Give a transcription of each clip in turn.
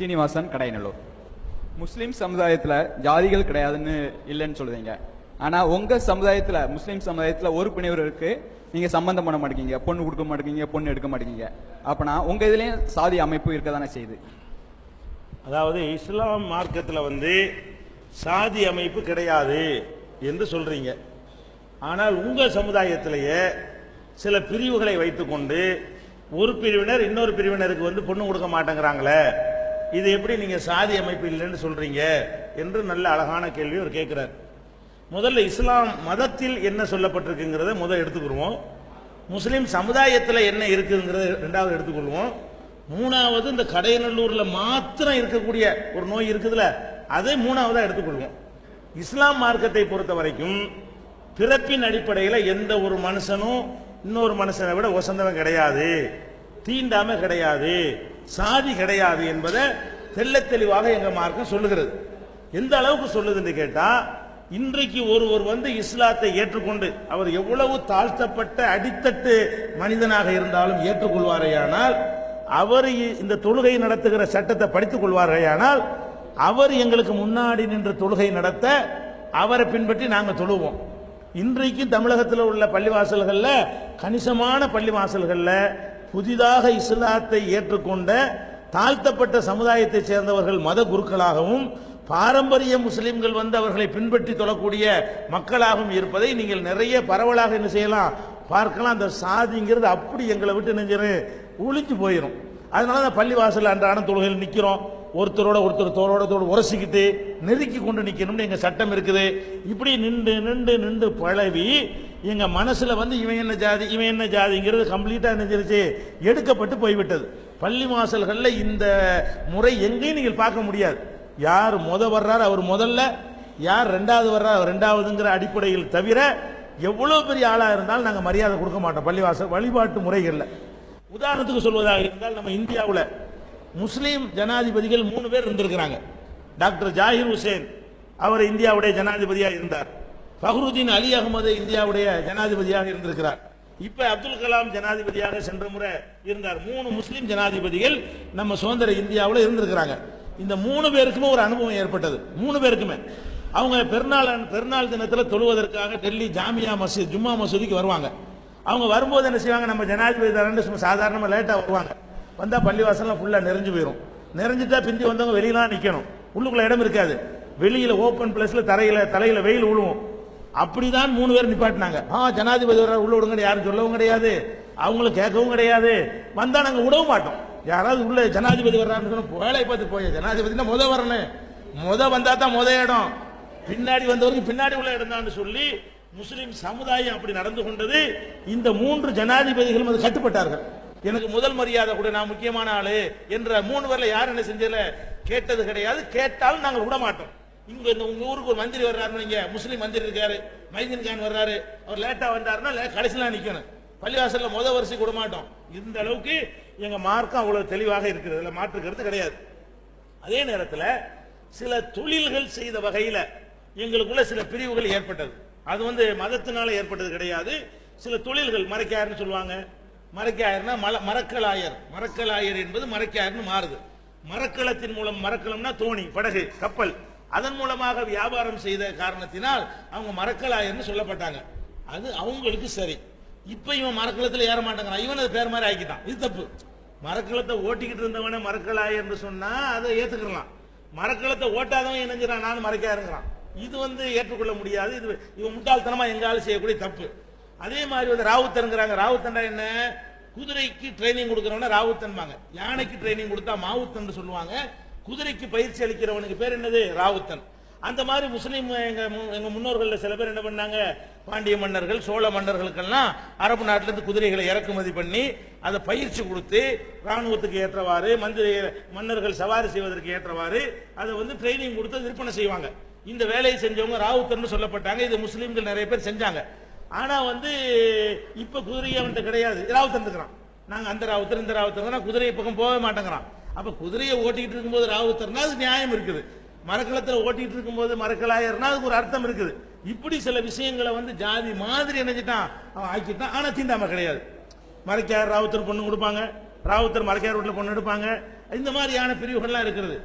சீனிவாசன், கடையநல்லூர். முஸ்லீம் சமுதாயத்தில் ஜாதிகள் கிடையாதுன்னு இல்லைன்னு சொல்லுவீங்க. ஆனால் உங்கள் சமுதாயத்தில், முஸ்லீம் சமுதாயத்தில் ஒரு பிரிவினருக்கு நீங்கள் சம்பந்தம் பண்ண மாட்டேங்க, பொண்ணு கொடுக்க மாட்டேங்க, பொண்ணு எடுக்க மாட்டேங்க. அப்போனா உங்கள் இதுலேயும் சாதி அமைப்பு இருக்க தானே செய்யுது. அதாவது இஸ்லாம் மார்க்கத்தில் சாதி அமைப்பு கிடையாது என்று சொல்றீங்க. ஆனால் உங்கள் சமுதாயத்திலேயே சில பிரிவுகளை வைத்துக்கொண்டு ஒரு பிரிவினர் இன்னொரு பிரிவினருக்கு பொண்ணு கொடுக்க மாட்டேங்கிறாங்களே, இது எப்படி நீங்க சாதி அமைப்பு இல்லைன்னு சொல்றீங்க என்று நல்ல அழகான கேள்வி அவர் கேட்கிறார். முதல்ல இஸ்லாம் மதத்தில் என்ன சொல்லப்பட்டிருக்குங்கிறத முதல் எடுத்துக்கிடுவோம். முஸ்லீம் சமுதாயத்தில் என்ன இருக்குங்கிறத ரெண்டாவது எடுத்துக்கொள்வோம். மூணாவது இந்த கடையநல்லூர்ல மாத்திரம் இருக்கக்கூடிய ஒரு நோய் இருக்குதுல, அதை மூணாவதா எடுத்துக்கொள்வோம். இஸ்லாம் மார்க்கத்தை பொறுத்த வரைக்கும் பிறப்பின் அடிப்படையில் எந்த ஒரு மனுஷனும் இன்னொரு மனுஷனை விட ஒசந்தவன் கிடையாது, தீண்டாம கிடையாது, சாதி கிடையாது என்பதை தெள்ள தெளிவாக எங்க மார்க்கம் சொல்லுகிறது. எந்த அளவுக்கு சொல்லுதுன்னு கேட்டா, இன்றைக்கு ஒருவர் இஸ்லாத்தை ஏற்றுக்கொண்டு அவர் எவ்வளவு தாழ்த்தப்பட்ட அடித்தட்டு மனிதனாக இருந்தாலும் ஏற்றுக்கொள்வாரேயானால், அவர் இந்த தொழுகை நடத்துகிற சட்டத்தை படித்துக் கொள்வாரேயானால், அவர் எங்களுக்கு முன்னாடி நின்று தொழுகை நடத்த அவரை பின்பற்றி நாங்கள் தொழுவோம். இன்றைக்கு தமிழகத்தில் உள்ள பள்ளிவாசல்களில், கணிசமான பள்ளிவாசல்களில் புதிதாக இஸ்லாத்தை ஏற்றுக்கொண்ட தாழ்த்தப்பட்ட சமுதாயத்தை சேர்ந்தவர்கள் மத குருக்களாகவும் பாரம்பரிய முஸ்லிம்கள் அவர்களை பின்பற்றி தொழக்கூடிய மக்களாகவும் இருப்பதை நீங்கள் நிறைய பரவலாக என்ன செய்யலாம், பார்க்கலாம். அந்த சாதிங்கிறது அப்படி எங்களை விட்டு நெஞ்சரு ஒளிஞ்சு போயிடும். அதனால தான் பள்ளிவாசல் அன்றாடம் தொழுகையில் நிற்கிறோம். ஒருத்தரோட ஒருத்தர் தோளோட உரசிக்கிட்டு நெருக்கி கொண்டு நிற்கணும்னு எங்க சட்டம் இருக்குது. இப்படி நின்று நின்று நின்று பழவி எங்க மனசுல இவன் என்ன ஜாதி இவன் என்ன ஜாதிங்கிறது கம்ப்ளீட்டா நெஞ்சிருச்சு எடுக்கப்பட்டு போய்விட்டது. பள்ளி வாசல்களில் இந்த முறை எங்கேயும் நீங்கள் பார்க்க முடியாது. யார் வர்றார் அவர் முதல்ல, யார் ரெண்டாவது வர்றார் அவர் ரெண்டாவதுங்கிற அடிப்படையில் தவிர எவ்வளவு பெரிய ஆளா இருந்தாலும் நாங்கள் மரியாதை கொடுக்க மாட்டோம் பள்ளிவாசல் வழிபாட்டு முறைகள்ல. உதாரணத்துக்கு சொல்வதாக இருந்தால், நம்ம இந்தியாவில் முஸ்லீம் ஜனாதிபதிகள் 3 பேர் இருந்திருக்கிறாங்க. டாக்டர் ஜாகிர் ஹுசேன் அவர் இந்தியாவுடைய ஜனாதிபதியாக இருந்தார். ஃபஹ்ருதீன் அலி அகமது இந்தியாவுடைய ஜனாதிபதியாக இருந்திருக்கிறார். இப்ப அப்துல் கலாம் ஜனாதிபதியாக சென்ற முறை இருந்தார். 3 முஸ்லீம் ஜனாதிபதிகள் நம்ம சுதந்திர இந்தியாவில் இருந்திருக்கிறாங்க. இந்த 3 பேருக்குமே ஒரு அனுபவம் ஏற்பட்டது. 3 பேருக்குமே அவங்க பெருநாள் தினத்தில் தொழுவதற்காக டெல்லி ஜாமியா மஸ்ஜித் ஜும்மா மசூதிக்கு வருவாங்க. அவங்க வரும்போது என்ன செய்வாங்க, நம்ம ஜனாதிபதி தரேன்னு சாதாரணமாக லேட்டாக வருவாங்க. வந்தா பள்ளிவாசல்லாம் ஃபுல்லா நிறைஞ்சு போயிடும். நிறைஞ்சிட்டா பிந்தி வந்தவங்க வெளியெல்லாம் நிக்கணும், உள்ளுக்குள்ள இடம் இருக்காது. வெளியில ஓப்பன் பிளேஸ்ல தலையில வெயில் விழுவும். அப்படிதான் 3 பேர் நிப்பாட்டினாங்க. ஜனாதிபதி வர்றாரு உள்ள விடுங்க, யாரும் சொல்லவும் கிடையாது, அவங்களும் கேட்கவும் கிடையாது. வந்தா நாங்க விடவும் மாட்டோம். யாராவது உள்ள ஜனாதிபதி வர்றாருன்னு சொன்னா வேலையை பார்த்து போய் ஜனாதிபதினா வரணும், வந்தா தான் இடம், பின்னாடி வந்தவருக்கு பின்னாடி உள்ள இடம் தான் சொல்லி முஸ்லிம் சமுதாயம் அப்படி நடந்து கொண்டது. இந்த 3 ஜனாதிபதிகளும் அது கட்டுப்பட்டார்கள். எனக்கு முதல் மரியாதை கூட, நான் முக்கியமான ஆளு என்ற 3 பேர்ல யார் என்ன செஞ்சல கேட்டது கிடையாது. கேட்டாலும் நாங்கள் விட மாட்டோம். இங்க உங்க ஊருக்கு ஒரு மந்திரி வர்றாருன்னு, இங்க முஸ்லீம் மந்திரி இருக்காரு, மைதீன் கான் வர்றாரு, அவர் லேட்டா வந்தாருன்னா கடைசிலாம் நிக்கணும், பள்ளிவாசல்ல வரிசை விட மாட்டோம். இந்த அளவுக்கு எங்க மார்க்கம் அவ்வளவு தெளிவாக இருக்கிறது, மாற்று கருத்து கிடையாது. அதே நேரத்தில் சில தொழில்கள் செய்த வகையில எங்களுக்குள்ள சில பிரிவுகள் ஏற்பட்டது. அது மதத்தினால ஏற்பட்டது கிடையாது. சில தொழில்கள், மரைக்காயர்னு சொல்லுவாங்க. மரைக்காயர்னா மரக்கலாயர் என்பது மரைக்காயர்னு மாறுது. மரக்களத்தின் மூலம், மரக்களம்னா தோணி, படகு, கப்பல், அதன் மூலமாக வியாபாரம் செய்த காரணத்தினால் அவங்க மரக்கலாயர்னு சொல்லப்பட்டாங்க. அது அவங்களுக்கு சரி. இப்ப இவன் மரக்களத்தில் ஏற மாட்டாங்கிறான், இவன் அது பேர் மாதிரி ஆக்கிட்டான். இது தப்பு. மரக்களத்தை ஓட்டிக்கிட்டு இருந்தவன மரக்கலாயர்னு சொன்னா அதை ஏத்துக்கலாம். மரக்களத்தை ஓட்டாதவன் இணைஞ்சிடான், நானும் மரைக்காருங்கிறான். இது ஏற்றுக்கொள்ள முடியாது. இது இவன் முட்டாள்தனமா எங்காலும் செய்யக்கூடிய தப்பு. அதே மாதிரி ராவுத்தன்ங்கிறாங்க. ராவுத்தன்டா என்ன, குதிரைக்கு ட்ரைனிங் கொடுக்கறவன ராவுத்தன்பாங்க. யானைக்கு ட்ரைனிங் கொடுத்தா மாவுத்தன் சொல்லுவாங்க. குதிரைக்கு பயிற்சி அளிக்கிறவனுக்கு பேர் என்னது, ராவுத்தன். அந்த மாதிரி முஸ்லீம் எங்க முன்னோர்கள் சில பேர் என்ன பண்ணாங்க, பாண்டிய மன்னர்கள், சோழ மன்னர்களுக்கெல்லாம் அரபு நாட்டிலிருந்து குதிரைகளை இறக்குமதி பண்ணி அதை பயிற்சி கொடுத்து ராணுவத்துக்கு ஏற்றவாறு, மன்னர்கள் சவாரி செய்வதற்கு ஏற்றவாறு அதை ட்ரைனிங் கொடுத்து விற்பனை செய்வாங்க. இந்த வேலையை செஞ்சவங்க ராவுத்தர்னு சொல்லப்பட்டாங்க. இது முஸ்லீம்கள் நிறைய பேர் செஞ்சாங்க. ஆனா இப்ப குதிரை அவன்கிட்ட கிடையாது, ராவுத்தன் இருக்கிறான். நாங்க அந்த ராவுத்தர் இந்த ராவுத்தர் குதிரையை பக்கம் போக மாட்டேங்கிறான். அப்ப குதிரையை ஓட்டிக்கிட்டு இருக்கும்போது ராவுத்தர்னா அது நியாயம் இருக்குது, மரக்களத்தில் ஓட்டிட்டு இருக்கும்போது மரக்கலாயர்னா அதுக்கு ஒரு அர்த்தம் இருக்குது. இப்படி சில விஷயங்களை ஜாதி மாதிரி நினைச்சிட்டான், அவன் ஆக்கிட்டான். ஆனா தீண்டாம கிடையாது. மரக்காயர் ராவுத்தர் பொண்ணு கொடுப்பாங்க, ராவுத்தர் மரக்காயர் வீட்டில் பொண்ணு எடுப்பாங்க. இந்த மாதிரியான பிரிவுகள்லாம் இருக்கிறது.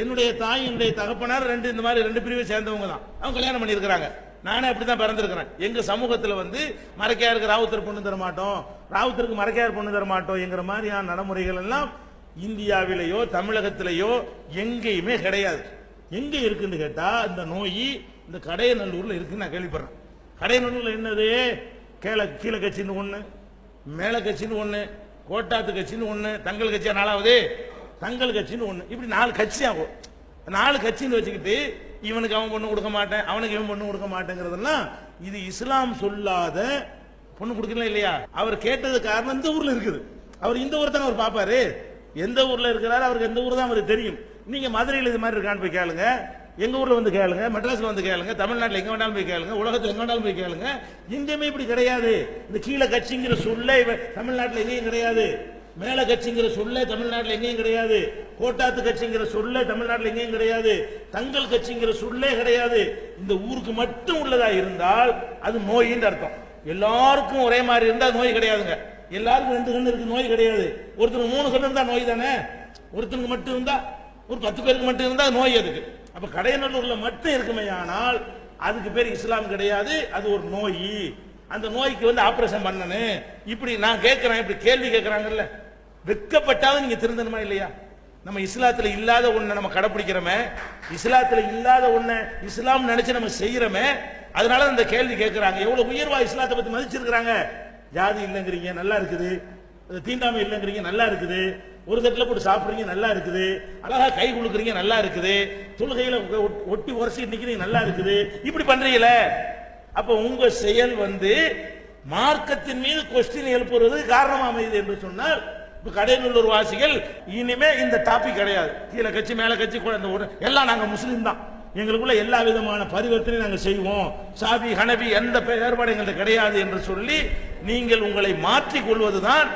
என்னுடைய தாய் என்னுடைய தகப்பனார் இந்த மாதிரி ரெண்டு பிரிவை சேர்ந்தவங்க தான். அவங்க கல்யாணம் பண்ணியிருக்கிறாங்க. நானே அப்படித்தான் பிறந்திருக்கிறேன். எங்க சமூகத்தில் மரைக்காருக்கு ராவுத்தர் பொண்ணு தர மாட்டோம், ராவுத்தருக்கு மரைக்கார் பொண்ணு தர மாட்டோம் என்கிற மாதிரியான நடைமுறைகள் எல்லாம் இந்தியாவிலேயோ தமிழகத்திலேயோ எங்கேயுமே கிடையாது. எங்க இருக்குன்னு கேட்டா இந்த நோய் இந்த கடையநல்லூர்ல இருக்குன்னு நான் கேள்விப்படுறேன். கடையநல்லூர்ல என்னது, கீழே கட்சின்னு ஒண்ணு, மேல கட்சின்னு ஒண்ணு, கோட்டாத்து கட்சின்னு ஒண்ணு, தங்கள் கட்சியா நாலாவது தங்கள் கட்சின்னு ஒண்ணு, இப்படி 4 கட்சி ஆகும். 4 கட்சின்னு வச்சுக்கிட்டு இவனுக்கு அவன் பொண்ணு கொடுக்க மாட்டேன், அவனுக்கு இவன் பொண்ணு கொடுக்க மாட்டேங்கிறதெல்லாம் இது இஸ்லாம் சொல்லாத பொண்ணு கொடுக்கலாம் இல்லையா. அவர் கேட்டது காரணம் இந்த ஊர்ல இருக்குது. அவர் இந்த ஊர் தான் அவர் பாப்பாரு. எந்த ஊர்ல இருக்கிறாரு அவருக்கு எந்த ஊர் தான் அவருக்கு தெரியும். நீங்க மதுரையில் இது மாதிரி இருக்கான்னு போய் கேளுங்க, எங்க ஊர்ல வந்து கேளுங்க, மெட்ராஸ்ல வந்து கேளுங்க, தமிழ்நாட்டில் எங்க வேணாலும் போய் கேளுங்க, உலகத்தில் எங்க வேணாலும் போய் கேளுங்க. எங்கேயுமே இப்படி கிடையாது. இந்த கீழே கட்சிங்கிற சொல்ல தமிழ்நாட்டில் எங்கேயும் கிடையாது. மேல கட்சிங்கிற சொல்ல தமிழ்நாட்டில் எங்கேயும் கிடையாது. கோட்டாத்து கட்சிங்கிற சொல்ல தமிழ்நாட்டில் எங்கேயும் கிடையாது. தங்கள் கட்சிங்கிற சொல்லே கிடையாது. இந்த ஊருக்கு மட்டும் உள்ளதா இருந்தால் அது நோயின்னு அர்த்தம். எல்லாருக்கும் ஒரே மாதிரி இருந்தா நோய் கிடையாதுங்க. எல்லாருக்கும் 2 கண்ணு இருக்கு, நோய் கிடையாது. ஒருத்தருக்கு 3 கண்ணு இருந்தா நோய் தானே. ஒருத்தருக்கு மட்டும் இருந்தா, ஒரு 10 பேருக்கு மட்டும் இருந்தா நோய் அதுக்கு. அப்ப கடையநல்லூர்ல மட்டும் இருக்குமே, ஆனால் அதுக்கு பேர் இஸ்லாம் கிடையாது. அது ஒரு நோய். அந்த நோய்க்கு ஆபரேஷன் பண்ணணும். இப்படி நான் கேட்கிறேன், இப்படி கேள்வி கேட்கறாங்கல்ல, வெட்கப்பட்டாவது நீங்க திருந்தணுமா இல்லையா? நம்ம இஸ்லாத்துல இல்லாத ஒண்ணை நம்ம கடைபிடிக்கிறோமே, இஸ்லாத்துல இல்லாத ஒண்ணை இஸ்லாம் நினைச்சு நம்ம செய்யறோமே, அதனால இந்த கேள்வி கேட்கிறாங்க. எவ்வளவு உயர்வா இஸ்லாத்தை பத்தி மதிச்சிருக்கிறாங்க. ஜாதி இல்லைங்கிறீங்க, நல்லா இருக்குது. தீண்டாமை இல்லைங்கிறீங்க, நல்லா இருக்குது. ஒரு தட்டில் போட்டு சாப்பிடுறீங்க, நல்லா இருக்குது. அழகா கை குலுக்குறீங்க, நல்லா இருக்குது. தொழுகையில ஒட்டி உரசிட்டு நிக்கிறீங்க, நல்லா இருக்குது. இப்படி பண்றீங்களே, அப்ப உங்க செயல் மார்க்கத்தின் மீது கொஸ்டின் எழுப்புறது காரணமா அமையுது என்று சொன்னால், இப்ப கடையநல்லூர் வாசிகள் இனிமே இந்த டாபிக் கிடையாது. கீழே கட்சி மேல கட்சி எல்லாம் நாங்க முஸ்லீம் தான், எங்களுக்குள்ள எல்லா விதமான பரிவர்த்தனை நாங்கள் செய்வோம், சாபி ஹனபி எந்த வேறுபாடு எங்களுக்கு கிடையாது என்று சொல்லி நீங்கள் உங்களை மாற்றிக் கொள்வதுதான்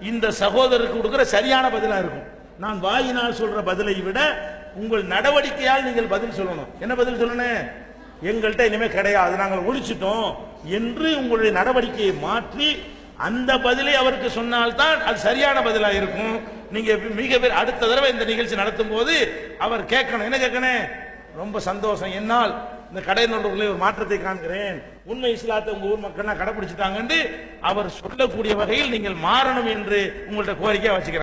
இந்த சகோதரருக்கு கொடுக்கிற சரியான பதிலா இருக்கும். நான் வாயினால் சொல்ற பதிலை விட உங்கள் நடவடிக்கையால் நீங்கள் பதில் சொல்லணும். என்ன பதில் சொல்லணும்? எங்கள்கிட்ட இனிமே கிடையாது, நாங்கள் ஒழிச்சிட்டோம் என்று உங்களுடைய நடவடிக்கையை மாற்றி அந்த பதிலை அவருக்கு சொன்னால்தான் அது சரியான பதிலா இருக்கும். நீங்க அடுத்த தடவை இந்த நிகழ்ச்சி நடத்தும் போது அவர் கேட்கணும், என்ன கேட்கணும்? ரொம்ப சந்தோஷம், என்னால் இந்த கடையநல்லூர்ல ஒரு மாற்றத்தை காண்கிறேன், உண்மை இஸ்லாத்தை உங்க ஊர் மக்கள் கடைபிடிச்சிட்டாங்க என்று அவர் சொல்லக்கூடிய வகையில் நீங்கள் மாறணும் என்று உங்கள்ட்ட கோரிக்கையா வச்சுக்கிறேன்.